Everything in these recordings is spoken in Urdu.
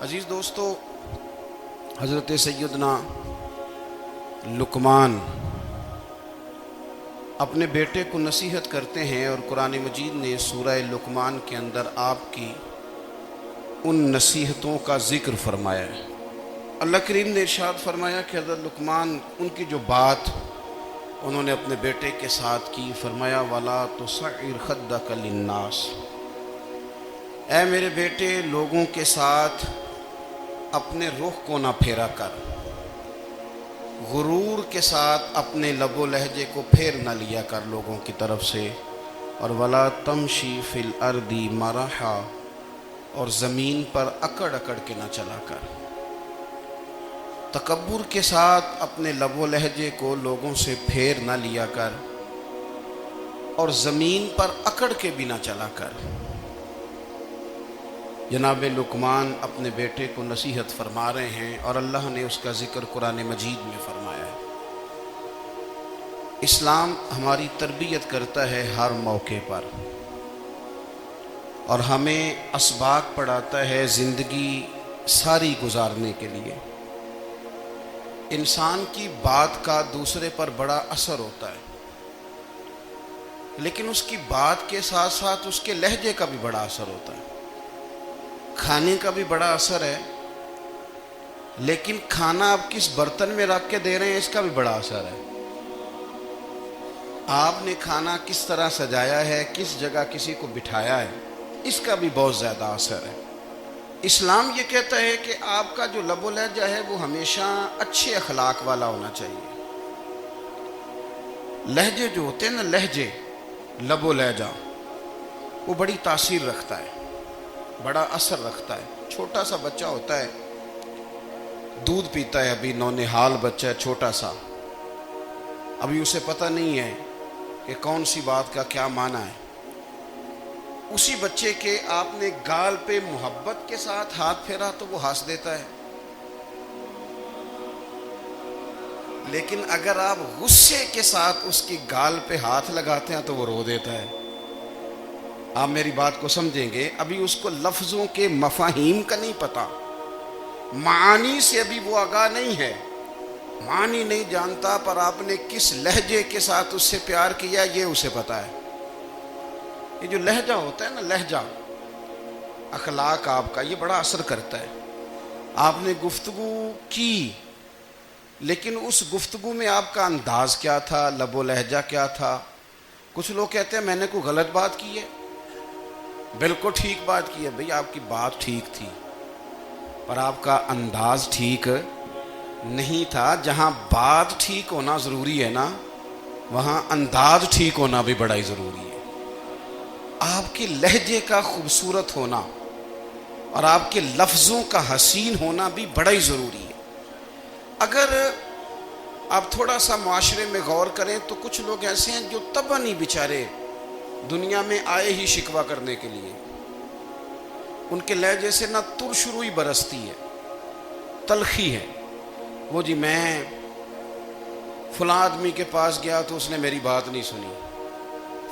عزیز دوستو، حضرت سیدنا لقمان اپنے بیٹے کو نصیحت کرتے ہیں، اور قرآن مجید نے سورہ لقمان کے اندر آپ کی ان نصیحتوں کا ذکر فرمایا ہے۔ اللہ کریم نے ارشاد فرمایا کہ حضرت لقمان ان کی جو بات انہوں نے اپنے بیٹے کے ساتھ کی، فرمایا وَلَا تُصَعِّرْ خَدَّكَ لِلنَّاسِ، اے میرے بیٹے لوگوں کے ساتھ اپنے رخ کو نہ پھیرا کر، غرور کے ساتھ اپنے لب و لہجے کو پھیر نہ لیا کر لوگوں کی طرف سے، اور وَلَا تَمْشِي فِي الْأَرْضِ مَرَحًا، اور زمین پر اکڑ اکڑ کے نہ چلا کر۔ تکبر کے ساتھ اپنے لب و لہجے کو لوگوں سے پھیر نہ لیا کر، اور زمین پر اکڑ کے بھی نہ چلا کر۔ جناب لقمان اپنے بیٹے کو نصیحت فرما رہے ہیں، اور اللہ نے اس کا ذکر قرآن مجید میں فرمایا ہے۔ اسلام ہماری تربیت کرتا ہے ہر موقع پر، اور ہمیں اسباق پڑھاتا ہے زندگی ساری گزارنے کے لیے۔ انسان کی بات کا دوسرے پر بڑا اثر ہوتا ہے، لیکن اس کی بات کے ساتھ ساتھ اس کے لہجے کا بھی بڑا اثر ہوتا ہے۔ کھانے کا بھی بڑا اثر ہے، لیکن کھانا آپ کس برتن میں رکھ کے دے رہے ہیں اس کا بھی بڑا اثر ہے۔ آپ نے کھانا کس طرح سجایا ہے، کس جگہ کسی کو بٹھایا ہے، اس کا بھی بہت زیادہ اثر ہے۔ اسلام یہ کہتا ہے کہ آپ کا جو لب و لہجہ ہے وہ ہمیشہ اچھے اخلاق والا ہونا چاہیے۔ لہجے جو ہوتے ہیں نا، لہجے، لب و لہجہ، وہ بڑی تاثیر رکھتا ہے، بڑا اثر رکھتا ہے۔ چھوٹا سا بچہ ہوتا ہے، دودھ پیتا ہے، ابھی نونہال بچہ ہے چھوٹا سا، ابھی اسے پتہ نہیں ہے کہ کون سی بات کا کیا معنی ہے۔ اسی بچے کے آپ نے گال پہ محبت کے ساتھ ہاتھ پھیرا تو وہ ہنس دیتا ہے، لیکن اگر آپ غصے کے ساتھ اس کی گال پہ ہاتھ لگاتے ہیں تو وہ رو دیتا ہے۔ آپ میری بات کو سمجھیں گے، ابھی اس کو لفظوں کے مفاہیم کا نہیں پتہ، معانی سے ابھی وہ آگاہ نہیں ہے، معنی نہیں جانتا، پر آپ نے کس لہجے کے ساتھ اس سے پیار کیا یہ اسے پتہ ہے۔ یہ جو لہجہ ہوتا ہے نا، لہجہ، اخلاق آپ کا، یہ بڑا اثر کرتا ہے۔ آپ نے گفتگو کی، لیکن اس گفتگو میں آپ کا انداز کیا تھا، لب و لہجہ کیا تھا۔ کچھ لوگ کہتے ہیں میں نے کوئی غلط بات کی ہے، بالکل ٹھیک بات کی ہے۔ بھئی آپ کی بات ٹھیک تھی، پر آپ کا انداز ٹھیک نہیں تھا۔ جہاں بات ٹھیک ہونا ضروری ہے نا، وہاں انداز ٹھیک ہونا بھی بڑا ہی ضروری ہے۔ آپ کے لہجے کا خوبصورت ہونا اور آپ کے لفظوں کا حسین ہونا بھی بڑا ہی ضروری ہے۔ اگر آپ تھوڑا سا معاشرے میں غور کریں تو کچھ لوگ ایسے ہیں جو طبعاً ہی بیچارے دنیا میں آئے ہی شکوہ کرنے کے لیے، ان کے لہجے سے نہ ترش روئی برستی ہے، تلخی ہے۔ وہ جی میں فلاں آدمی کے پاس گیا تو اس نے میری بات نہیں سنی،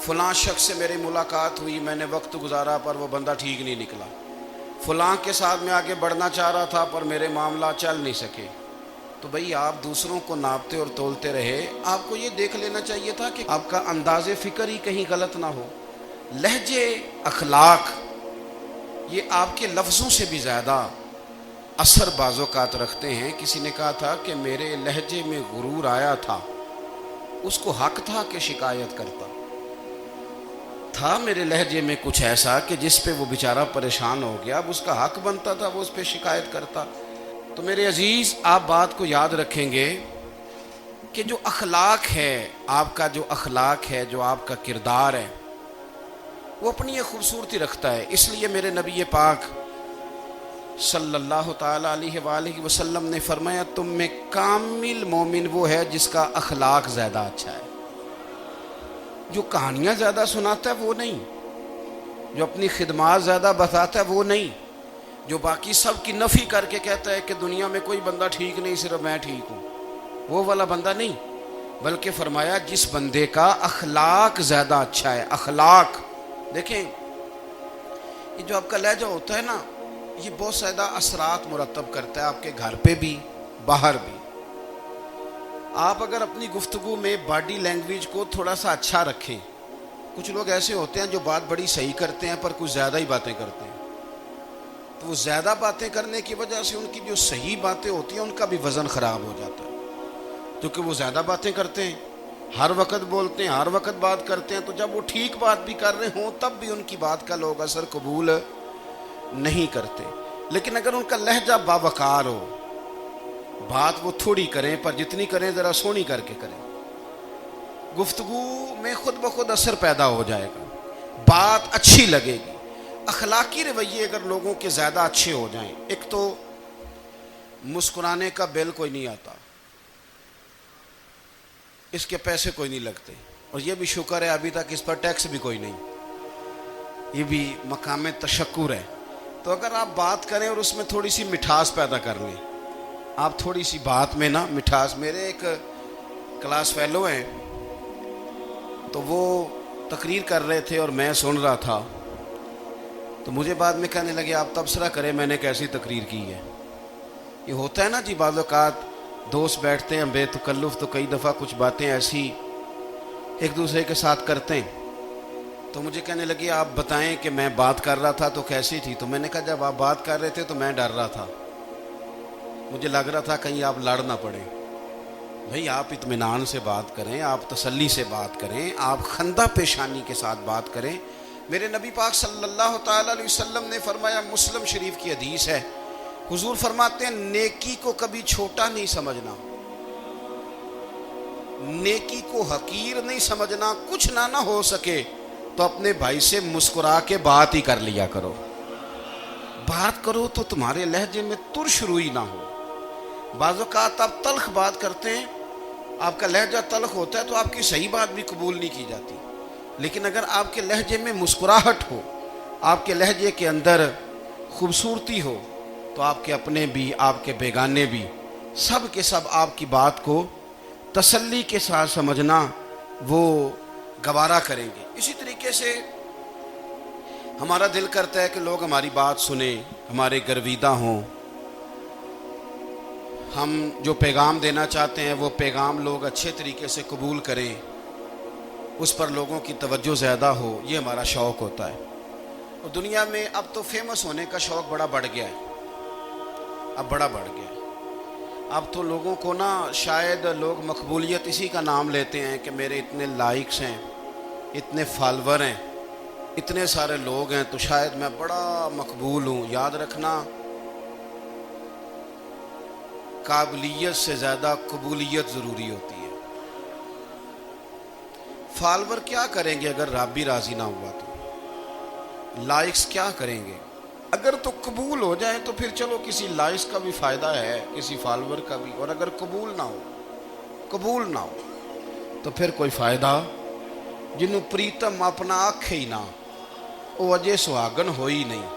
فلاں شخص سے میری ملاقات ہوئی، میں نے وقت گزارا پر وہ بندہ ٹھیک نہیں نکلا، فلاں کے ساتھ میں آگے بڑھنا چاہ رہا تھا پر میرے معاملہ چل نہیں سکے۔ تو بھئی آپ دوسروں کو ناپتے اور تولتے رہے، آپ کو یہ دیکھ لینا چاہیے تھا کہ آپ کا انداز فکر ہی کہیں غلط نہ ہو۔ لہجے، اخلاق، یہ آپ کے لفظوں سے بھی زیادہ اثر بعض اوقات رکھتے ہیں۔ کسی نے کہا تھا کہ میرے لہجے میں غرور آیا تھا، اس کو حق تھا کہ شکایت کرتا تھا، میرے لہجے میں کچھ ایسا کہ جس پہ وہ بیچارہ پریشان ہو گیا، اب اس کا حق بنتا تھا وہ اس پہ شکایت کرتا۔ تو میرے عزیز، آپ بات کو یاد رکھیں گے کہ جو اخلاق ہے، آپ کا جو اخلاق ہے، جو آپ کا کردار ہے، وہ اپنی ایک خوبصورتی رکھتا ہے۔ اس لیے میرے نبی پاک صلی اللہ تعالی علیہ وآلہ وسلم نے فرمایا تم میں کامل مومن وہ ہے جس کا اخلاق زیادہ اچھا ہے۔ جو کہانیاں زیادہ سناتا ہے وہ نہیں، جو اپنی خدمات زیادہ بتاتا ہے وہ نہیں، جو باقی سب کی نفی کر کے کہتا ہے کہ دنیا میں کوئی بندہ ٹھیک نہیں، صرف میں ٹھیک ہوں، وہ والا بندہ نہیں، بلکہ فرمایا جس بندے کا اخلاق زیادہ اچھا ہے۔ اخلاق دیکھیں، یہ جو آپ کا لہجہ ہوتا ہے نا، یہ بہت زیادہ اثرات مرتب کرتا ہے آپ کے گھر پہ بھی باہر بھی. آپ اگر اپنی گفتگو میں باڈی لینگویج کو تھوڑا سا اچھا رکھیں. کچھ لوگ ایسے ہوتے ہیں جو بات بڑی صحیح کرتے ہیں پر کچھ زیادہ ہی باتیں کرتے ہیں, تو وہ زیادہ باتیں کرنے کی وجہ سے ان کی جو صحیح باتیں ہوتی ہیں ان کا بھی وزن خراب ہو جاتا ہے, کیونکہ وہ زیادہ باتیں کرتے ہیں, ہر وقت بولتے ہیں, ہر وقت بات کرتے ہیں. تو جب وہ ٹھیک بات بھی کر رہے ہوں تب بھی ان کی بات کا لوگ اثر قبول نہیں کرتے. لیکن اگر ان کا لہجہ باوقار ہو, بات وہ تھوڑی کریں پر جتنی کریں ذرا سونی کر کے کریں, گفتگو میں خود بخود اثر پیدا ہو جائے گا, بات اچھی لگے گی. اخلاقی رویے اگر لوگوں کے زیادہ اچھے ہو جائیں, ایک تو مسکرانے کا بل کوئی نہیں آتا, اس کے پیسے کوئی نہیں لگتے, اور یہ بھی شکر ہے ابھی تک اس پر ٹیکس بھی کوئی نہیں, یہ بھی مقام تشکر ہے. تو اگر آپ بات کریں اور اس میں تھوڑی سی مٹھاس پیدا کر لیں, آپ تھوڑی سی بات میں نا مٹھاس. میرے ایک کلاس فیلو ہیں, تو وہ تقریر کر رہے تھے اور میں سن رہا تھا, تو مجھے بعد میں کہنے لگے آپ تبصرہ کریں میں نے کیسی تقریر کی ہے. یہ ہوتا ہے نا جی, بعض اوقات دوست بیٹھتے ہیں بے تکلف تو کئی دفعہ کچھ باتیں ایسی ایک دوسرے کے ساتھ کرتے ہیں. تو مجھے کہنے لگے آپ بتائیں کہ میں بات کر رہا تھا تو کیسی تھی. تو میں نے کہا جب آپ بات کر رہے تھے تو میں ڈر رہا تھا, مجھے لگ رہا تھا کہیں آپ لڑ نہ پڑیں. بھئی آپ اطمینان سے بات کریں, آپ تسلی سے بات کریں, آپ خندہ پیشانی کے ساتھ بات کریں. میرے نبی پاک صلی اللہ تعالی علیہ وسلم نے فرمایا, مسلم شریف کی حدیث ہے, حضور فرماتے ہیں نیکی کو کبھی چھوٹا نہیں سمجھنا, نیکی کو حقیر نہیں سمجھنا. کچھ نہ ہو سکے تو اپنے بھائی سے مسکرا کے بات ہی کر لیا کرو. بات کرو تو تمہارے لہجے میں ترش روئی نہ ہو. بعض اوقات آپ تلخ بات کرتے ہیں, آپ کا لہجہ تلخ ہوتا ہے تو آپ کی صحیح بات بھی قبول نہیں کی جاتی. لیکن اگر آپ کے لہجے میں مسکراہٹ ہو, آپ کے لہجے کے اندر خوبصورتی ہو, تو آپ کے اپنے بھی آپ کے بیگانے بھی سب کے سب آپ کی بات کو تسلی کے ساتھ سمجھنا وہ گوارا کریں گے. اسی طریقے سے ہمارا دل کرتا ہے کہ لوگ ہماری بات سنیں, ہمارے گرویدہ ہوں, ہم جو پیغام دینا چاہتے ہیں وہ پیغام لوگ اچھے طریقے سے قبول کریں, اس پر لوگوں کی توجہ زیادہ ہو. یہ ہمارا شوق ہوتا ہے. اور دنیا میں اب تو فیمس ہونے کا شوق بڑا بڑھ گیا ہے, اب بڑا بڑھ گیا ہے. اب تو لوگوں کو نا شاید لوگ مقبولیت اسی کا نام لیتے ہیں کہ میرے اتنے لائکس ہیں, اتنے فالور ہیں, اتنے سارے لوگ ہیں تو شاید میں بڑا مقبول ہوں. یاد رکھنا, قابلیت سے زیادہ قبولیت ضروری ہوتی ہے. فالور کیا کریں گے اگر رب بھی راضی نہ ہوا تو, لائکس کیا کریں گے. اگر تو قبول ہو جائیں تو پھر چلو کسی لائکس کا بھی فائدہ ہے, کسی فالور کا بھی. اور اگر قبول نہ ہو تو پھر کوئی فائدہ. جنوں پریتم اپنا آنکھ ہی نہ, وہ اجے سہاگن ہو ہی نہیں.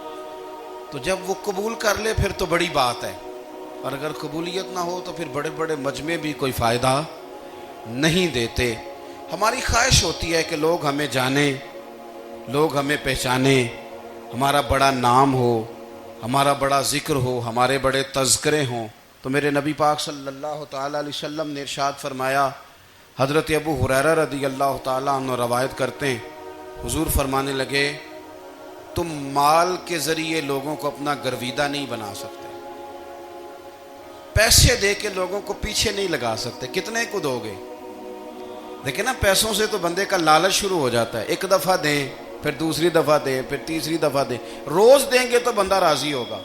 تو جب وہ قبول کر لے پھر تو بڑی بات ہے, اور اگر قبولیت نہ ہو تو پھر بڑے بڑے مجمع بھی کوئی فائدہ نہیں دیتے. ہماری خواہش ہوتی ہے کہ لوگ ہمیں جانیں, لوگ ہمیں پہچانیں, ہمارا بڑا نام ہو, ہمارا بڑا ذکر ہو, ہمارے بڑے تذکرے ہوں. تو میرے نبی پاک صلی اللہ تعالی علیہ وسلم نے ارشاد فرمایا, حضرت ابو ہریرہ رضی اللہ تعالیٰ عنہ روایت کرتے ہیں, حضور فرمانے لگے تم مال کے ذریعے لوگوں کو اپنا گرویدہ نہیں بنا سکتے, پیسے دے کے لوگوں کو پیچھے نہیں لگا سکتے. کتنے کو دو گے؟ دیکھیں نا, پیسوں سے تو بندے کا لالچ شروع ہو جاتا ہے. ایک دفعہ دیں, پھر دوسری دفعہ دیں, پھر تیسری دفعہ دیں. روز دیں گے تو بندہ راضی ہوگا,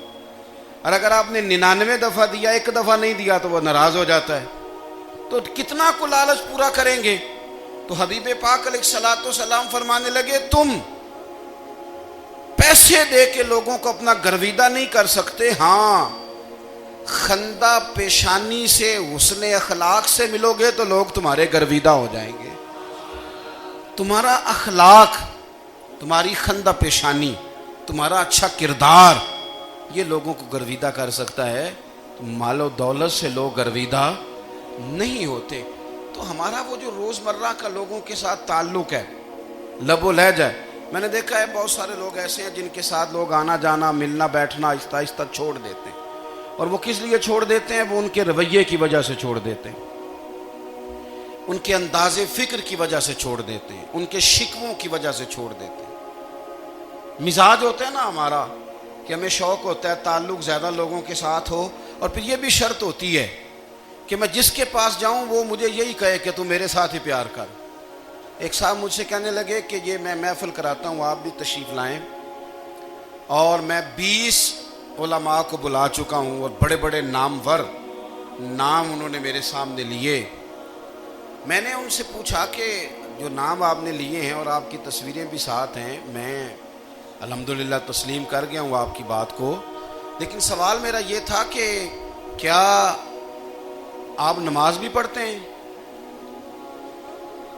اور اگر آپ نے 99 دفعہ دیا, ایک دفعہ نہیں دیا تو وہ ناراض ہو جاتا ہے. تو کتنا کو لالچ پورا کریں گے. تو حبیب پاک علیہ الصلوۃ والسلام فرمانے لگے تم پیسے دے کے لوگوں کو اپنا گرویدہ نہیں کر سکتے, ہاں خندہ پیشانی سے, حسن اخلاق سے ملو گے تو لوگ تمہارے گرویدہ ہو جائیں گے. تمہارا اخلاق, تمہاری خندہ پیشانی, تمہارا اچھا کردار, یہ لوگوں کو گرویدہ کر سکتا ہے. مال و دولت سے لوگ گرویدہ نہیں ہوتے. تو ہمارا وہ جو روزمرہ کا لوگوں کے ساتھ تعلق ہے, لب و لہجہ ہے, میں نے دیکھا ہے بہت سارے لوگ ایسے ہیں جن کے ساتھ لوگ آنا جانا ملنا بیٹھنا آہستہ آہستہ چھوڑ دیتے ہیں، اور وہ کس لیے چھوڑ دیتے ہیں؟ وہ ان کے رویے کی وجہ سے چھوڑ دیتے ہیں، ان کے انداز فکر کی وجہ سے چھوڑ دیتے ہیں، ان کے شکووں کی وجہ سے چھوڑ دیتے ہیں۔ مزاج ہوتا ہے نا ہمارا کہ ہمیں شوق ہوتا ہے تعلق زیادہ لوگوں کے ساتھ ہو، اور پھر یہ بھی شرط ہوتی ہے کہ میں جس کے پاس جاؤں وہ مجھے یہی کہے کہ تو میرے ساتھ ہی پیار کر۔ ایک صاحب مجھ سے کہنے لگے کہ یہ میں محفل کراتا ہوں، آپ بھی تشریف لائیں، اور میں 20 علماء کو بلا چکا ہوں، اور بڑے بڑے نامور نام انہوں نے میرے سامنے لیے۔ میں نے ان سے پوچھا کہ جو نام آپ نے لیے ہیں اور آپ کی تصویریں بھی ساتھ ہیں، میں الحمدللہ تسلیم کر گیا ہوں آپ کی بات کو، لیکن سوال میرا یہ تھا کہ کیا آپ نماز بھی پڑھتے ہیں؟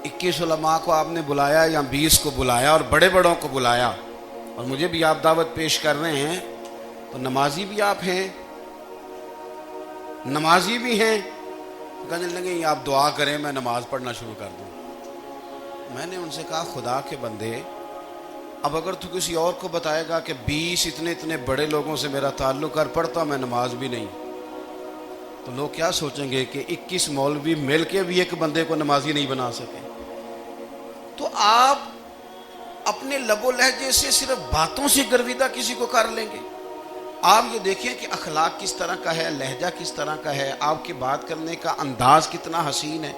21 علماء کو آپ نے بلایا یا 20 کو بلایا اور بڑے بڑوں کو بلایا، اور مجھے بھی آپ دعوت پیش کر رہے ہیں، تو نمازی بھی آپ ہیں؟ نمازی بھی ہیں؟ کہنے لگے آپ دعا کریں میں نماز پڑھنا شروع کر دوں۔ میں نے ان سے کہا خدا کے بندے، اب اگر تو کسی اور کو بتائے گا کہ 20 اتنے بڑے لوگوں سے میرا تعلق کر پڑھتا میں نماز بھی نہیں، تو لوگ کیا سوچیں گے کہ 21 مولوی مل کے بھی ایک بندے کو نمازی نہیں بنا سکے۔ تو آپ اپنے لب و لہجے سے صرف باتوں سے گرویدہ کسی کو کر لیں گے؟ آپ یہ دیکھیں کہ اخلاق کس طرح کا ہے، لہجہ کس طرح کا ہے، آپ کی بات کرنے کا انداز کتنا حسین ہے،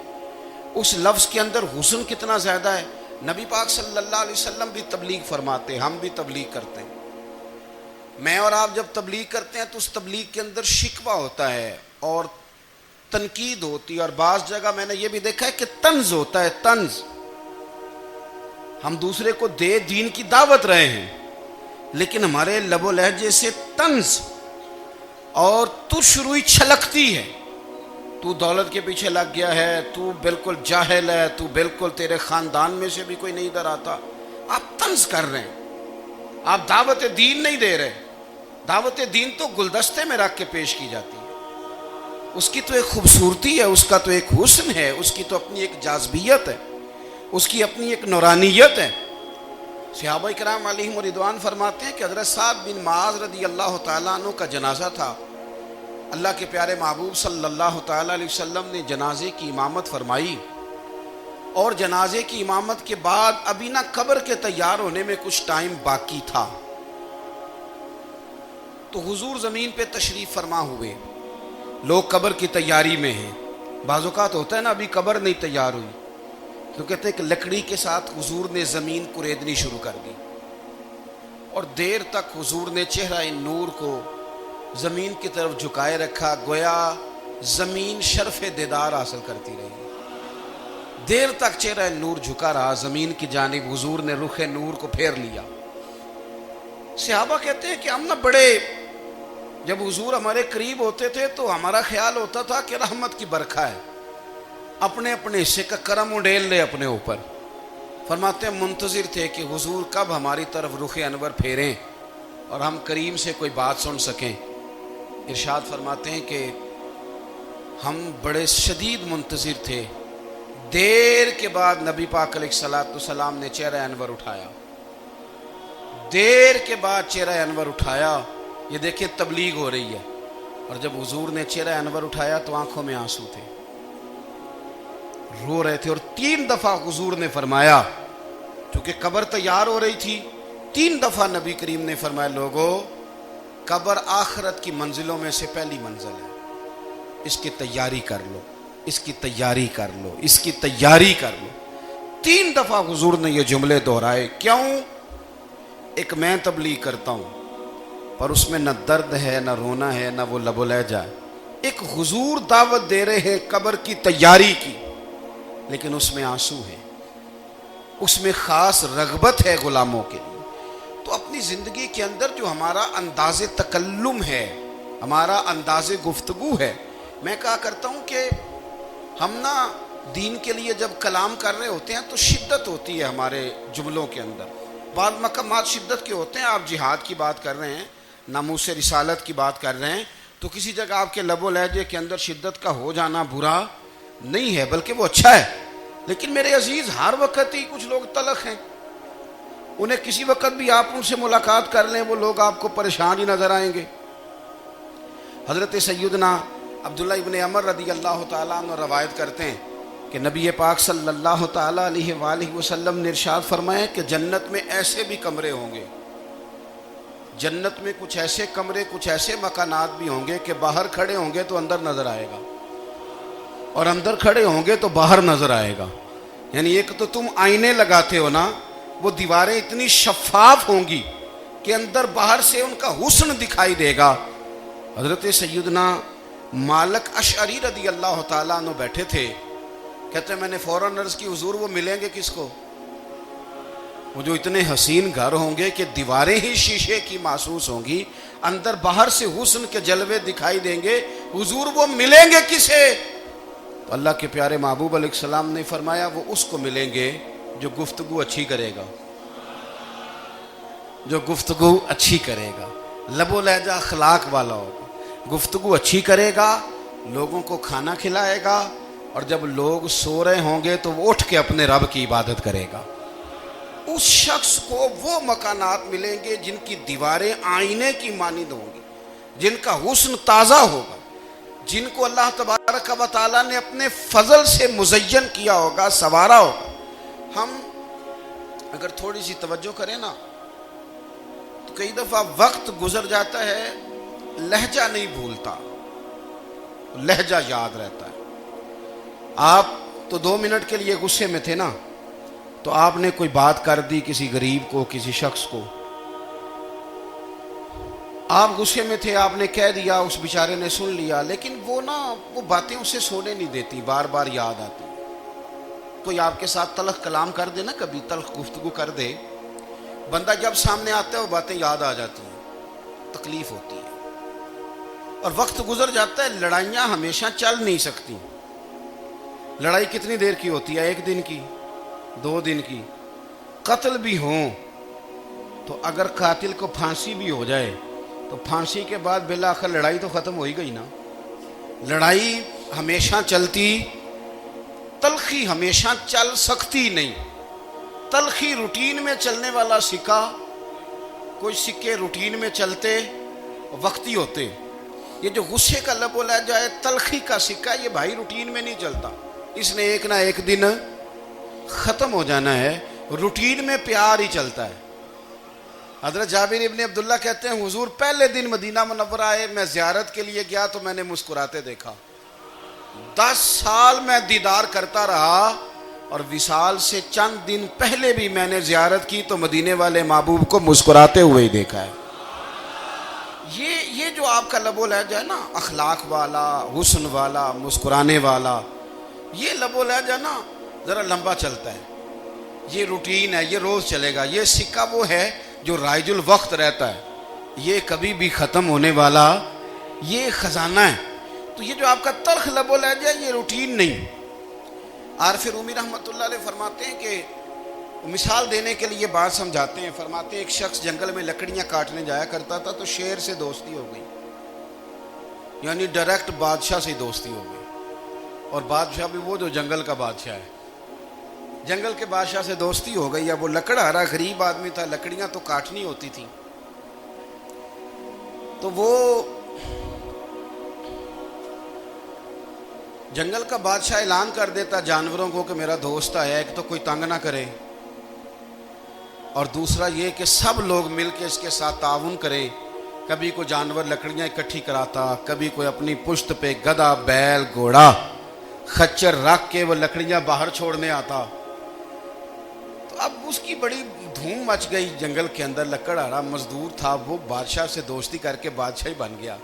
اس لفظ کے اندر حسن کتنا زیادہ ہے۔ نبی پاک صلی اللہ علیہ وسلم بھی تبلیغ فرماتے، ہم بھی تبلیغ کرتے ہیں۔ میں اور آپ جب تبلیغ کرتے ہیں تو اس تبلیغ کے اندر شکوہ ہوتا ہے اور تنقید ہوتی ہے، اور بعض جگہ میں نے یہ بھی دیکھا ہے کہ طنز ہوتا ہے، طنز۔ ہم دوسرے کو دین کی دعوت رہے ہیں، لیکن ہمارے لب و لہجے سے طنز اور تش روئی چھلکتی ہے۔ تو دولت کے پیچھے لگ گیا ہے، تو بالکل جاہل ہے، تو بالکل تیرے خاندان میں سے بھی کوئی نہیں ادھر آتا۔ آپ طنز کر رہے ہیں، آپ دعوت دین نہیں دے رہے۔ دعوت دین تو گلدستے میں رکھ کے پیش کی جاتی ہے، اس کی تو ایک خوبصورتی ہے، اس کا تو ایک حسن ہے، اس کی تو اپنی ایک جاذبیت ہے، اس کی اپنی ایک نورانیت ہے۔ صحابہ کرام علیہم رضوان فرماتے ہیں کہ حضرت سعد بن معاذ رضی اللہ تعالیٰ عنہ کا جنازہ تھا، اللہ کے پیارے محبوب صلی اللہ تعالیٰ علیہ وسلم نے جنازے کی امامت فرمائی، اور جنازے کی امامت کے بعد ابھی نہ قبر کے تیار ہونے میں کچھ ٹائم باقی تھا، تو حضور زمین پہ تشریف فرما ہوئے، لوگ قبر کی تیاری میں ہیں۔ بعض اوقات ہوتا ہے نا ابھی قبر نہیں تیار ہوئی، تو کہتے ہیں کہ لکڑی کے ساتھ حضور نے زمین کریدنی شروع کر دی، اور دیر تک حضور نے چہرہ نور کو زمین کی طرف جھکائے رکھا، گویا زمین شرف دیدار حاصل کرتی رہی۔ دیر تک چہرہ نور جھکا رہا زمین کی جانب، حضور نے رخ نور کو پھیر لیا۔ صحابہ کہتے ہیں کہ ہم نہ بڑے، جب حضور ہمارے قریب ہوتے تھے تو ہمارا خیال ہوتا تھا کہ رحمت کی برکھا ہے، اپنے اپنے حصے کا کرم اڈیل لے اپنے اوپر۔ فرماتے ہیں منتظر تھے کہ حضور کب ہماری طرف رخ انور پھیریں اور ہم کریم سے کوئی بات سن سکیں۔ ارشاد فرماتے ہیں کہ ہم بڑے شدید منتظر تھے، دیر کے بعد نبی پاک علیہ الصلوۃ والسلام نے چہرہ انور اٹھایا، دیر کے بعد چہرہ انور اٹھایا۔ یہ دیکھیں تبلیغ ہو رہی ہے، اور جب حضور نے چہرہ انور اٹھایا تو آنکھوں میں آنسو تھے، رو رہے تھے، اور 3 دفعہ حضور نے فرمایا، چونکہ قبر تیار ہو رہی تھی، 3 دفعہ نبی کریم نے فرمایا لوگو قبر آخرت کی منزلوں میں سے پہلی منزل ہے، اس کی تیاری کر لو، اس کی تیاری کر لو، اس کی تیاری کر لو۔ 3 دفعہ حضور نے یہ جملے دہرائے۔ کیوں؟ ایک میں تبلیغ کرتا ہوں پر اس میں نہ درد ہے، نہ رونا ہے، نہ وہ لب و لہجہ ہے۔ ایک حضور دعوت دے رہے ہیں قبر کی تیاری کی، لیکن اس میں آنسو ہے، اس میں خاص رغبت ہے غلاموں کے لیے۔ تو اپنی زندگی کے اندر جو ہمارا انداز تکلم ہے، ہمارا انداز گفتگو ہے، میں کہا کرتا ہوں کہ ہم نا دین کے لیے جب کلام کر رہے ہوتے ہیں تو شدت ہوتی ہے ہمارے جملوں کے اندر، بعض مقامات شدت کے ہوتے ہیں۔ آپ جہاد کی بات کر رہے ہیں، ناموس رسالت کی بات کر رہے ہیں، تو کسی جگہ آپ کے لب و لہجے کے اندر شدت کا ہو جانا برا نہیں ہے، بلکہ وہ اچھا ہے۔ لیکن میرے عزیز ہر وقت ہی کچھ لوگ تلخ ہیں، انہیں کسی وقت بھی آپ ان سے ملاقات کر لیں وہ لوگ آپ کو پریشان ہی نظر آئیں گے۔ حضرت سیدنا عبداللہ ابن عمر رضی اللہ تعالیٰ عنہ روایت کرتے ہیں کہ نبی پاک صلی اللہ تعالیٰ علیہ وآلہ وسلم نے ارشاد فرمایا کہ جنت میں ایسے بھی کمرے ہوں گے، جنت میں کچھ ایسے کمرے، کچھ ایسے مکانات بھی ہوں گے کہ باہر کھڑے ہوں گے تو اندر نظر آئے گا، اور اندر کھڑے ہوں گے تو باہر نظر آئے گا۔ یعنی ایک تو تم آئینے لگاتے ہو نا، وہ دیواریں اتنی شفاف ہوں گی کہ اندر باہر سے ان کا حسن دکھائی دے گا۔ حضرت سیدنا مالک اشعری رضی اللہ تعالیٰ عنہ بیٹھے تھے، کہتے ہیں میں نے فوراً عرض کی حضور وہ ملیں گے کس کو؟ وہ جو اتنے حسین گھر ہوں گے کہ دیواریں ہی شیشے کی محسوس ہوں گی، اندر باہر سے حسن کے جلوے دکھائی دیں گے، حضور وہ ملیں گے کسے؟ تو اللہ کے پیارے محبوب علیہ السلام نے فرمایا وہ اس کو ملیں گے جو گفتگو اچھی کرے گا، جو گفتگو اچھی کرے گا، لب و لہجہ اخلاق والا ہوگا، گفتگو اچھی کرے گا، لوگوں کو کھانا کھلائے گا، اور جب لوگ سو رہے ہوں گے تو وہ اٹھ کے اپنے رب کی عبادت کرے گا۔ اس شخص کو وہ مکانات ملیں گے جن کی دیواریں آئینے کی مانند ہوں گی، جن کا حسن تازہ ہوگا، جن کو اللہ تبارک و تعالیٰ نے اپنے فضل سے مزین کیا ہوگا، سنوارا ہوگا۔ ہم اگر تھوڑی سی توجہ کریں نا تو کئی دفعہ وقت گزر جاتا ہے، لہجہ نہیں بھولتا، لہجہ یاد رہتا ہے۔ آپ تو 2 منٹ کے لیے غصے میں تھے نا، تو آپ نے کوئی بات کر دی کسی غریب کو، کسی شخص کو، آپ غصے میں تھے، آپ نے کہہ دیا، اس بیچارے نے سن لیا، لیکن وہ باتیں اسے سونے نہیں دیتی، بار بار یاد آتی۔ کوئی آپ کے ساتھ تلخ کلام کر دے نا، کبھی تلخ گفتگو کر دے، بندہ جب سامنے آتا ہے وہ باتیں یاد آ جاتی ہیں، تکلیف ہوتی ہے، اور وقت گزر جاتا ہے۔ لڑائیاں ہمیشہ چل نہیں سکتی۔ لڑائی کتنی دیر کی ہوتی ہے؟ 1 دن کی، 2 دن کی۔ قتل بھی ہوں تو اگر قاتل کو پھانسی بھی ہو جائے تو پھانسی کے بعد بالآخر لڑائی تو ختم ہو ہی گئی نا۔ لڑائی ہمیشہ چلتی، تلخی ہمیشہ چل سکتی نہیں۔ تلخی روٹین میں چلنے والا سکہ، کوئی سکے روٹین میں چلتے وقتی ہوتے، یہ جو غصے کا لب و لہجہ ہے، تلخی کا سکہ، یہ بھائی روٹین میں نہیں چلتا، اس نے ایک نہ ایک دن ختم ہو جانا ہے۔ روٹین میں پیار ہی چلتا ہے۔ حضرت جابر ابن عبداللہ کہتے ہیں حضور پہلے دن مدینہ منورہ آئے، میں زیارت کے لیے گیا تو میں نے مسکراتے دیکھا۔ 10 سال میں دیدار کرتا رہا، اور وصال سے چند دن پہلے بھی میں نے زیارت کی تو مدینے والے محبوب کو مسکراتے ہوئے ہی دیکھا ہے۔ یہ جو آپ کا لب و لہجہ ہے نا، اخلاق والا، حسن والا، مسکرانے والا، یہ لب و لہجہ نا ذرا لمبا چلتا ہے، یہ روٹین ہے، یہ روز چلے گا۔ یہ سکہ وہ ہے جو رائج الوقت رہتا ہے، یہ کبھی بھی ختم ہونے والا یہ خزانہ ہے۔ تو یہ جو آپ کا تلخ لب و لہجہ ہے، یہ روٹین نہیں۔ عارف رومی رحمۃ اللہ علیہ فرماتے ہیں کہ مثال دینے کے لیے بات سمجھاتے ہیں، فرماتے ہیں ایک شخص جنگل میں لکڑیاں کاٹنے جایا کرتا تھا تو شیر سے دوستی ہو گئی، یعنی ڈائریکٹ بادشاہ سے دوستی ہو گئی، اور بادشاہ بھی وہ جو جنگل کا بادشاہ ہے، جنگل کے بادشاہ سے دوستی ہو گئی۔ اب وہ لکڑہارا غریب آدمی تھا، لکڑیاں تو کاٹنی ہوتی تھی، تو وہ جنگل کا بادشاہ اعلان کر دیتا جانوروں کو کہ میرا دوست آیا، ایک تو کوئی تنگ نہ کرے، اور دوسرا یہ کہ سب لوگ مل کے اس کے ساتھ تعاون کریں۔ کبھی کوئی جانور لکڑیاں اکٹھی کراتا، کبھی کوئی اپنی پشت پہ گدھا، بیل، گھوڑا، خچر رکھ کے وہ لکڑیاں باہر چھوڑنے آتا۔ تو اب اس کی بڑی دھوم مچ گئی جنگل کے اندر، لکڑہارا مزدور تھا، وہ بادشاہ سے دوستی کر کے بادشاہ ہی بن گیا۔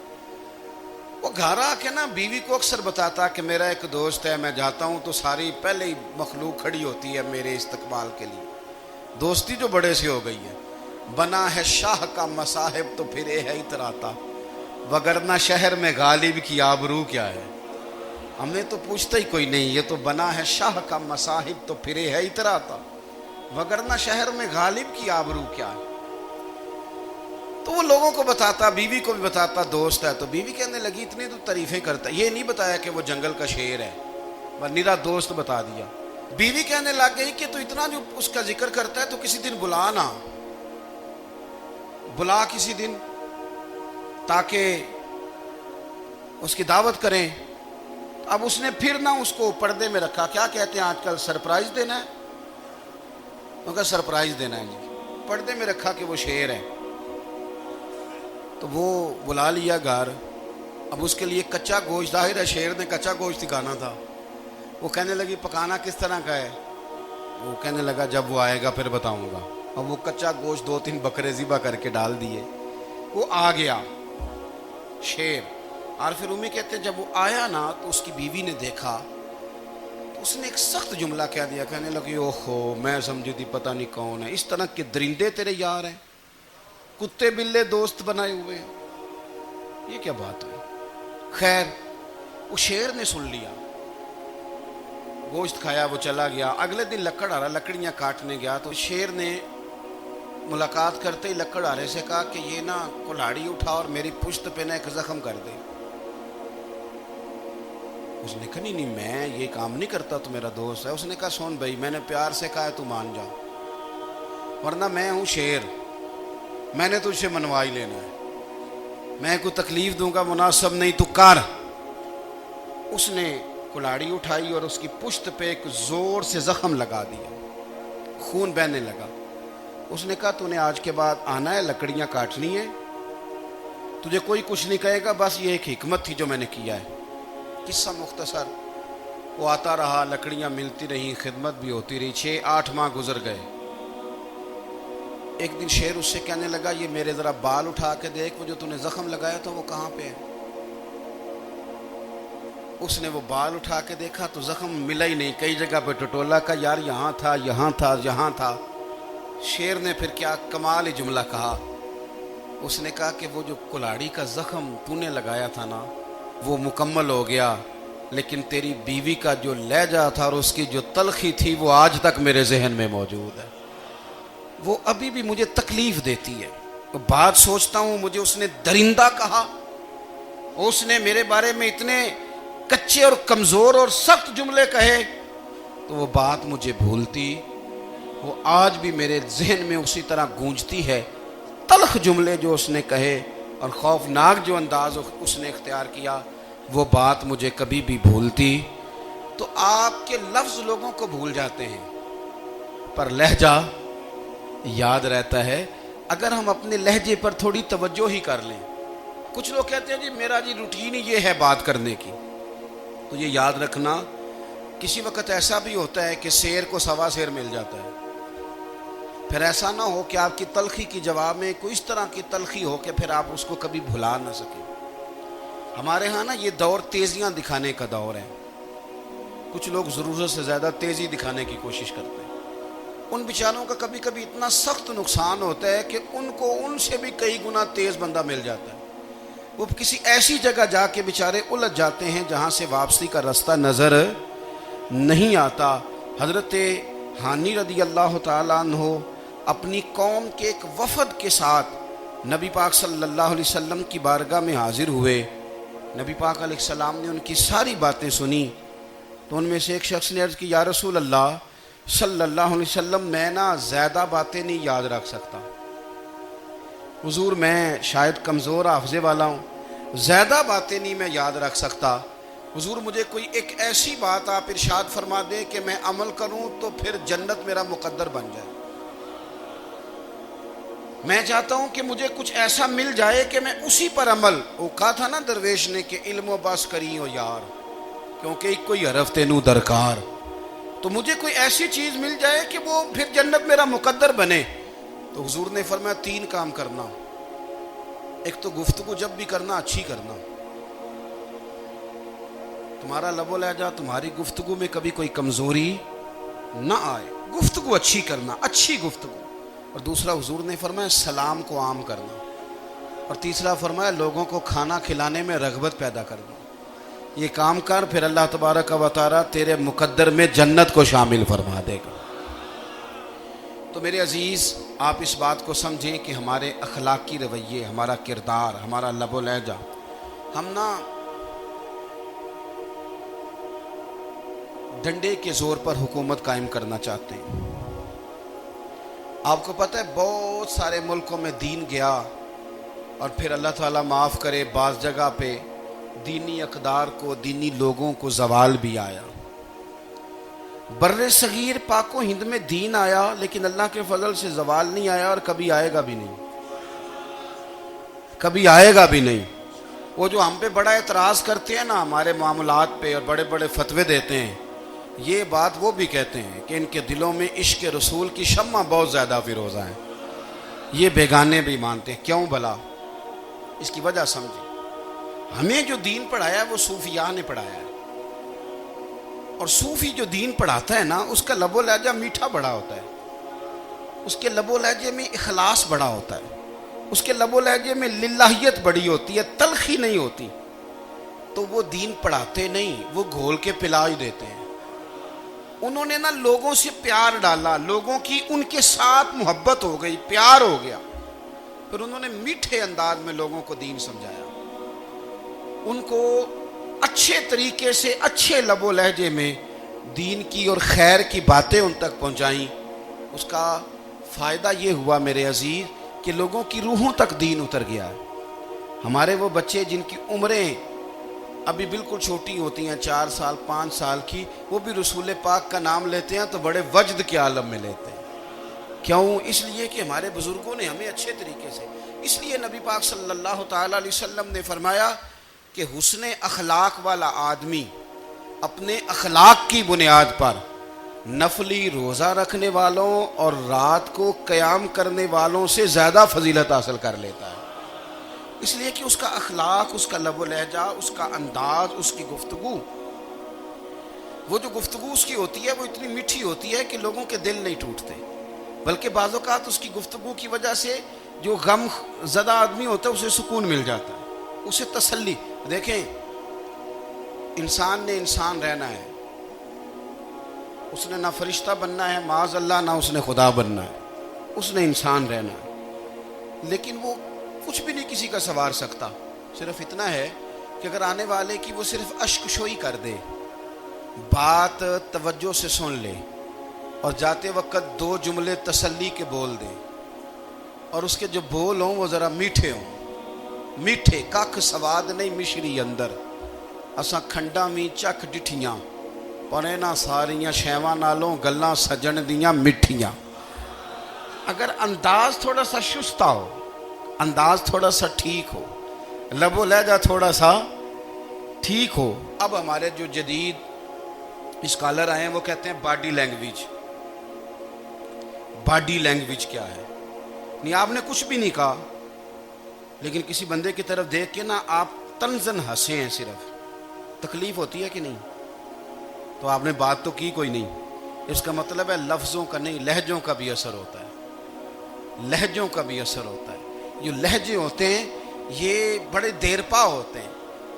وہ گھر آ کے نا بیوی کو اکثر بتاتا کہ میرا ایک دوست ہے، میں جاتا ہوں تو ساری پہلے ہی مخلوق کھڑی ہوتی ہے میرے استقبال کے لیے۔ دوستی جو بڑے سے ہو گئی ہے۔ بنا ہے شاہ کا مصاحب تو پھرے ہے اتراتا، وگرنہ شہر میں غالب کی آبرو کیا ہے۔ ہمیں تو پوچھتا ہی کوئی نہیں، یہ تو بنا ہے شاہ کا مصاحب تو پھرے ہے اتراتا، وگرنہ شہر میں غالب کی آبرو کیا ہے۔ تو وہ لوگوں کو بتاتا، بیوی کو بھی بتاتا دوست ہے، تو بیوی کہنے لگی اتنی تو تعریفیں کرتا، یہ نہیں بتایا کہ وہ جنگل کا شیر ہے، بس نیرا دوست بتا دیا۔ بیوی کہنے لگ گئی کہ تو اتنا جو اس کا ذکر کرتا ہے تو کسی دن بلا نا، بلا کسی دن تاکہ اس کی دعوت کریں۔ اب اس نے پھر نہ اس کو پردے میں رکھا، کیا کہتے ہیں آج کل، سرپرائز دینا ہے، ان کا سرپرائز دینا ہے جی، پردے میں رکھا کہ وہ شیر ہے۔ تو وہ بلا لیا گھر۔ اب اس کے لیے کچا گوشت، ظاہر ہے شیر نے کچا گوشت دکھانا تھا۔ وہ کہنے لگی پکانا کس طرح کا ہے؟ وہ کہنے لگا جب وہ آئے گا پھر بتاؤں گا۔ اب وہ کچا گوشت 2-3 بکرے ذبح کر کے ڈال دیے، وہ آ گیا شیر۔ اور پھر امی کہتے ہیں جب وہ آیا نا تو اس کی بیوی نے دیکھا تو اس نے ایک سخت جملہ کہہ دیا، کہنے لگی اوہو میں سمجھی تھی پتہ نہیں کون ہے، اس طرح کے درندے تیرے یار ہیں، کتے بلے دوست بنائے ہوئے ہیں، یہ کیا بات ہوئی؟ خیر وہ شیر نے سن لیا، گوشت کھایا، وہ چلا گیا۔ اگلے دن لکڑ آرا لکڑیاں کاٹنے گیا تو شیر نے ملاقات کرتے ہی لکڑ آرے سے کہا کہ یہ نا کلاڑی اٹھا اور میری پشت پہ نا ایک زخم کر دے۔ اس نے کہا نہیں میں یہ کام نہیں کرتا، تو میرا دوست ہے۔ اس نے کہا سن بھائی میں نے پیار سے کہا ہے تو مان جا، ورنہ میں ہوں شیر، میں نے تجھ سے منوا ہی لینا ہے، میں کوئی تکلیف دوں گا مناسب نہیں، تو کر۔ اس نے کلاڑی اٹھائی اور اس کی پشت پہ ایک زور سے زخم لگا دیا، خون بہنے لگا۔ اس نے کہا تو نے آج کے بعد آنا ہے، لکڑیاں کاٹنی ہے، تجھے کوئی کچھ نہیں کہے گا، بس یہ ایک حکمت تھی جو میں نے کیا ہے۔ قصہ مختصر، وہ آتا رہا، لکڑیاں ملتی رہیں، خدمت بھی ہوتی رہی، 6-8 ماہ گزر گئے۔ ایک دن شیر اس سے کہنے لگا یہ میرے ذرا بال اٹھا کے دیکھ، وہ جو تو نے زخم لگایا تھا وہ کہاں پہ ہے؟ اس نے وہ بال اٹھا کے دیکھا تو زخم ملا ہی نہیں، کئی جگہ پہ ٹٹولا کا یار یہاں تھا یہاں تھا یہاں تھا۔ شیر نے پھر کیا کمال ہی جملہ کہا، اس نے کہا کہ وہ جو کلاڑی کا زخم تو نے لگایا تھا نا وہ مکمل ہو گیا، لیکن تیری بیوی کا جو لہجہ تھا اور اس کی جو تلخی تھی وہ آج تک میرے ذہن میں موجود ہے، وہ ابھی بھی مجھے تکلیف دیتی ہے۔ بات سوچتا ہوں مجھے اس نے درندہ کہا، اس نے میرے بارے میں اتنے کچے اور کمزور اور سخت جملے کہے، تو وہ بات مجھے بھولتی، وہ آج بھی میرے ذہن میں اسی طرح گونجتی ہے۔ تلخ جملے جو اس نے کہے اور خوفناک جو انداز اس نے اختیار کیا، وہ بات مجھے کبھی بھی بھولتی۔ تو آپ کے لفظ لوگوں کو بھول جاتے ہیں پر لہجہ یاد رہتا ہے اگر ہم اپنے لہجے پر تھوڑی توجہ ہی کر لیں۔ کچھ لوگ کہتے ہیں جی میرا جی روٹین ہی یہ ہے بات کرنے کی، تو یہ یاد رکھنا کسی وقت ایسا بھی ہوتا ہے کہ شیر کو سوا شیر مل جاتا ہے، پھر ایسا نہ ہو کہ آپ کی تلخی کی جواب میں کوئی اس طرح کی تلخی ہو کہ پھر آپ اس کو کبھی بھلا نہ سکیں۔ ہمارے ہاں نا یہ دور تیزیاں دکھانے کا دور ہے، کچھ لوگ ضرورت سے زیادہ تیزی دکھانے کی کوشش کرتے ہیں، ان بیچاروں کا کبھی کبھی اتنا سخت نقصان ہوتا ہے کہ ان کو ان سے بھی کئی گنا تیز بندہ مل جاتا ہے، وہ کسی ایسی جگہ جا کے بیچارے الجھ جاتے ہیں جہاں سے واپسی کا راستہ نظر نہیں آتا۔ حضرت ہانی رضی اللہ تعالیٰ عنہ اپنی قوم کے ایک وفد کے ساتھ نبی پاک صلی اللہ علیہ وسلم کی بارگاہ میں حاضر ہوئے۔ نبی پاک علیہ السلام نے ان کی ساری باتیں سنی، تو ان میں سے ایک شخص نے عرض کی یا رسول اللہ صلی اللہ علیہ وسلم میں نا زیادہ باتیں نہیں یاد رکھ سکتا، حضور میں شاید کمزور حافظے والا ہوں، زیادہ باتیں نہیں میں یاد رکھ سکتا، حضور مجھے کوئی ایک ایسی بات آپ ارشاد فرما دیں کہ میں عمل کروں تو پھر جنت میرا مقدر بن جائے، میں چاہتا ہوں کہ مجھے کچھ ایسا مل جائے کہ میں اسی پر عمل، وہ کہا تھا نا درویش نے کہ علم و بس کری ہو یار کیونکہ ایک کوئی حرف تینوں درکار، تو مجھے کوئی ایسی چیز مل جائے کہ وہ پھر جنت میرا مقدر بنے۔ تو حضور نے فرمایا 3 کام کرنا، ایک تو گفتگو جب بھی کرنا اچھی کرنا، تمہارا لب و لہجہ تمہاری گفتگو میں کبھی کوئی کمزوری نہ آئے، گفتگو اچھی کرنا، اچھی گفتگو، اور دوسرا حضور نے فرمایا سلام کو عام کرنا، اور تیسرا فرمایا لوگوں کو کھانا کھلانے میں رغبت پیدا کرنا، یہ کام کر پھر اللہ تبارک و تعالی تیرے مقدر میں جنت کو شامل فرما دے گا۔ تو میرے عزیز آپ اس بات کو سمجھیں کہ ہمارے اخلاقی رویے، ہمارا کردار، ہمارا لب و لہجہ، ہم نا ڈنڈے کے زور پر حکومت قائم کرنا چاہتے ہیں. آپ کو پتہ ہے بہت سارے ملکوں میں دین گیا اور پھر اللہ تعالیٰ معاف کرے بعض جگہ پہ دینی اقدار کو، دینی لوگوں کو زوال بھی آیا. بر صغیر پاک و ہند میں دین آیا لیکن اللہ کے فضل سے زوال نہیں آیا اور کبھی آئے گا بھی نہیں، کبھی آئے گا بھی نہیں. وہ جو ہم پہ بڑا اعتراض کرتے ہیں نا ہمارے معاملات پہ اور بڑے بڑے فتوے دیتے ہیں، یہ بات وہ بھی کہتے ہیں کہ ان کے دلوں میں عشق رسول کی شمع بہت زیادہ فیروزہ ہے. یہ بیگانے بھی مانتے ہیں. کیوں بھلا؟ اس کی وجہ سمجھیں. ہمیں جو دین پڑھایا ہے وہ صوفیاء نے پڑھایا ہے، اور صوفی جو دین پڑھاتا ہے نا اس کا لب و لہجہ میٹھا بڑا ہوتا ہے، اس کے لب و لہجے میں اخلاص بڑا ہوتا ہے، اس کے لب و لہجے میں للہیت بڑی ہوتی ہے، تلخی نہیں ہوتی. تو وہ دین پڑھاتے نہیں، وہ گھول کے پلا ہی دیتے ہیں. انہوں نے نا لوگوں سے پیار ڈالا، لوگوں کی ان کے ساتھ محبت ہو گئی، پیار ہو گیا، پھر انہوں نے میٹھے انداز میں لوگوں کو دین سمجھایا، ان کو اچھے طریقے سے اچھے لب و لہجے میں دین کی اور خیر کی باتیں ان تک پہنچائیں. اس کا فائدہ یہ ہوا میرے عزیز کہ لوگوں کی روحوں تک دین اتر گیا ہے. ہمارے وہ بچے جن کی عمریں ابھی بالکل چھوٹی ہوتی ہیں، 4 سال 5 سال کی، وہ بھی رسول پاک کا نام لیتے ہیں تو بڑے وجد کے عالم میں لیتے ہیں. کیوں؟ اس لیے کہ ہمارے بزرگوں نے ہمیں اچھے طریقے سے، اس لیے نبی پاک صلی اللہ تعالیٰ علیہ وسلم نے فرمایا کہ حسن اخلاق والا آدمی اپنے اخلاق کی بنیاد پر نفلی روزہ رکھنے والوں اور رات کو قیام کرنے والوں سے زیادہ فضیلت حاصل کر لیتا ہے. اس لیے کہ اس کا اخلاق، اس کا لب و لہجہ، اس کا انداز، اس کی گفتگو، وہ جو گفتگو اس کی ہوتی ہے وہ اتنی میٹھی ہوتی ہے کہ لوگوں کے دل نہیں ٹوٹتے، بلکہ بعض اوقات اس کی گفتگو کی وجہ سے جو غم زدہ آدمی ہوتا ہے اسے سکون مل جاتا ہے، اسے تسلی. دیکھیں انسان نے انسان رہنا ہے، اس نے نہ فرشتہ بننا ہے معاذ اللہ، نہ اس نے خدا بننا ہے، اس نے انسان رہنا ہے. لیکن وہ کچھ بھی نہیں کسی کا سنوار سکتا، صرف اتنا ہے کہ اگر آنے والے کی وہ صرف اشک شوئی کر دے، بات توجہ سے سن لے اور جاتے وقت 2 جملے تسلی کے بول دے، اور اس کے جو بول ہوں وہ ذرا میٹھے ہوں، میٹھے کھ سواد نہیں مشری اندر، اساں کھنڈا می چکھ ڈٹھیاں پرے نہ ساریاں شیواں نالوں گلاں سجن دیاں مٹھیاں. اگر انداز تھوڑا سا شستہ ہو، انداز تھوڑا سا ٹھیک ہو، لب و لہجہ تھوڑا سا ٹھیک ہو. اب ہمارے جو جدید اسکالر آئے ہیں وہ کہتے ہیں باڈی لینگویج. باڈی لینگویج کیا ہے؟ نہیں آپ نے کچھ بھی نہیں کہا لیکن کسی بندے کی طرف دیکھ کے نا آپ طنزاً ہنسے ہیں، صرف تکلیف ہوتی ہے کہ نہیں؟ تو آپ نے بات تو کی کوئی نہیں. اس کا مطلب ہے لفظوں کا نہیں، لہجوں کا بھی اثر ہوتا ہے، لہجوں کا بھی اثر ہوتا ہے. جو لہجے ہوتے ہیں یہ بڑے دیر پا ہوتے ہیں،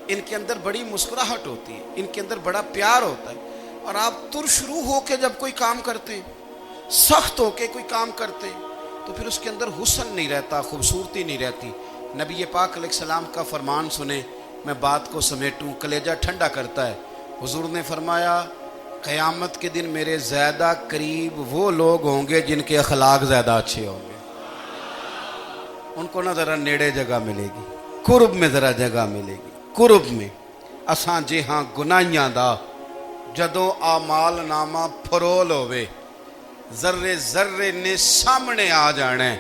ان کے اندر بڑی مسکراہٹ ہوتی ہے، ان کے اندر بڑا پیار ہوتا ہے. اور آپ ترشروح ہو کے جب کوئی کام کرتے ہیں، سخت ہو کے کوئی کام کرتے ہیں، تو پھر اس کے اندر حسن نہیں رہتا، خوبصورتی نہیں رہتی. نبی پاک علیہ السلام کا فرمان سنیں، میں بات کو سمیٹوں، کلیجہ ٹھنڈا کرتا ہے. حضور نے فرمایا قیامت کے دن میرے زیادہ قریب وہ لوگ ہوں گے جن کے اخلاق زیادہ اچھے ہوں گے. ان کو نہ ذرا نیڑے جگہ ملے گی، قرب میں ذرا جگہ ملے گی، قرب میں. اساں جے ہاں گناہیاں دا جدوں اعمال نامہ پھرول ہوئے، ذرے ذرے نے سامنے آ جانے،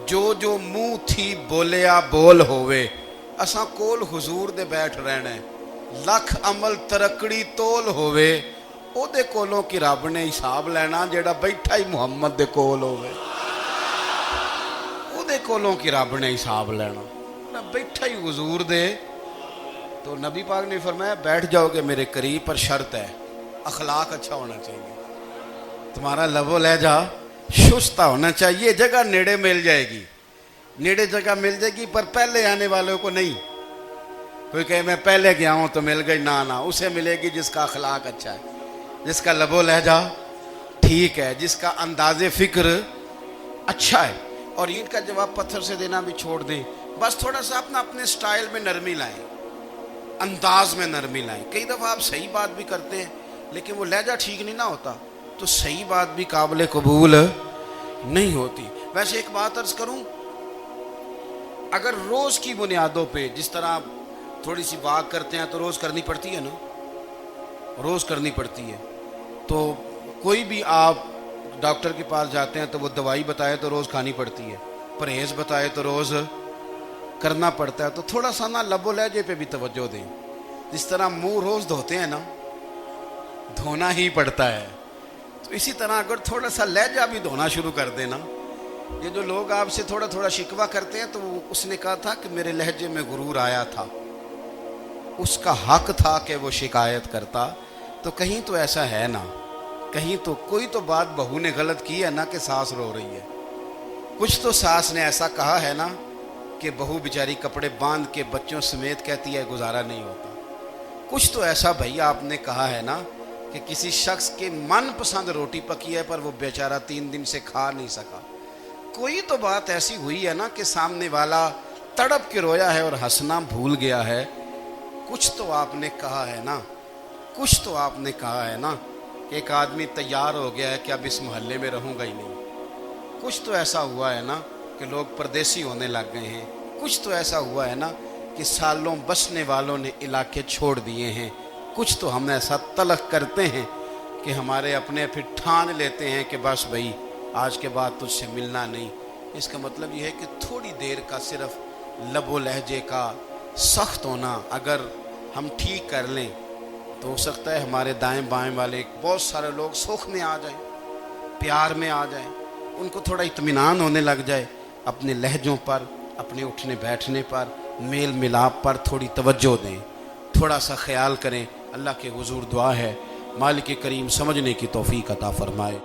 جو جو منہ تھی بولیا بول ہوئے. اساں کول حضور دے بیٹھ رہنے، لکھ عمل ترکڑی تول ہوئے، او دے کولوں کی رب نے حساب لینا جیڑا بیٹھا ہی محمد دے کول ہوئے. او دے کولوں کی رب نے حساب لینا، بیٹھا ہی حضور دے. تو نبی پاک نے فرمایا بیٹھ جاؤ گے میرے قریب، پر شرط ہے اخلاق اچھا ہونا چاہیے، تمہارا لب و لہجہ شستہ ہونا چاہیے. جگہ نیڑے مل جائے گی، نیڑے جگہ مل جائے گی، پر پہلے آنے والوں کو نہیں. کوئی کہے میں پہلے گیا ہوں تو مل گئی، نہ اسے ملے گی جس کا اخلاق اچھا ہے، جس کا لب و لہجہ ٹھیک ہے، جس کا انداز فکر اچھا ہے. اور ان کا جواب پتھر سے دینا بھی چھوڑ دیں، بس تھوڑا سا اپنے سٹائل میں نرمی لائیں، انداز میں نرمی لائیں. کئی دفعہ آپ صحیح بات بھی کرتے ہیں لیکن وہ لہجہ ٹھیک نہیں نہ ہوتا تو صحیح بات بھی قابل قبول نہیں ہوتی۔ ویسے ایک بات عرض کروں، اگر روز کی بنیادوں پہ جس طرح آپ تھوڑی سی واک کرتے ہیں تو روز کرنی پڑتی ہے نا، روز کرنی پڑتی ہے، تو کوئی بھی آپ ڈاکٹر کے پاس جاتے ہیں تو وہ دوائی بتائے تو روز کھانی پڑتی ہے، پرہیز بتائے تو روز کرنا پڑتا ہے۔ تو تھوڑا سا نا لب و لہجے پہ بھی توجہ دیں، جس طرح منہ روز دھوتے ہیں نا، دھونا ہی پڑتا ہے، تو اسی طرح اگر تھوڑا سا لہجہ بھی دھونا شروع کر دینا۔ یہ جو لوگ آپ سے تھوڑا تھوڑا شکوہ کرتے ہیں تو اس نے کہا تھا کہ میرے لہجے میں غرور آیا تھا، اس کا حق تھا کہ وہ شکایت کرتا، تو کہیں تو ایسا ہے نا، کہیں تو کوئی تو بات بہو نے غلط کی ہے نا کہ ساس رو رہی ہے، کچھ تو ساس نے ایسا کہا ہے نا کہ بہو بیچاری کپڑے باندھ کے بچوں سمیت کہتی ہے گزارا نہیں ہوتا، کچھ تو ایسا بھائی آپ نے کہا ہے نا کہ کسی شخص کے من پسند روٹی پکی ہے پر وہ بیچارہ 3 دن سے کھا نہیں سکا، کوئی تو بات ایسی ہوئی ہے نا کہ سامنے والا تڑپ کے رویا ہے اور ہنسنا بھول گیا ہے، کچھ تو آپ نے کہا ہے نا، کچھ تو آپ نے کہا ہے نا کہ ایک آدمی تیار ہو گیا ہے کہ اب اس محلے میں رہوں گا ہی نہیں، کچھ تو ایسا ہوا ہے نا کہ لوگ پردیسی ہونے لگ گئے ہیں، کچھ تو ایسا ہوا ہے نا کہ سالوں بسنے والوں نے علاقے چھوڑ دیے ہیں، کچھ تو ہم ایسا تلق کرتے ہیں کہ ہمارے اپنے پھر ٹھان لیتے ہیں کہ بس بھائی آج کے بعد تجھ سے ملنا نہیں۔ اس کا مطلب یہ ہے کہ تھوڑی دیر کا صرف لب و لہجے کا سخت ہونا اگر ہم ٹھیک کر لیں تو ہو سکتا ہے ہمارے دائیں بائیں والے بہت سارے لوگ سوکھ میں آ جائیں، پیار میں آ جائیں، ان کو تھوڑا اطمینان ہونے لگ جائے، اپنے لہجوں پر، اپنے اٹھنے بیٹھنے پر، میل ملاپ پر تھوڑی توجہ دیں، تھوڑا سا خیال کریں۔ اللہ کے حضور دعا ہے مالک کریم سمجھنے کی توفیق عطا فرمائے۔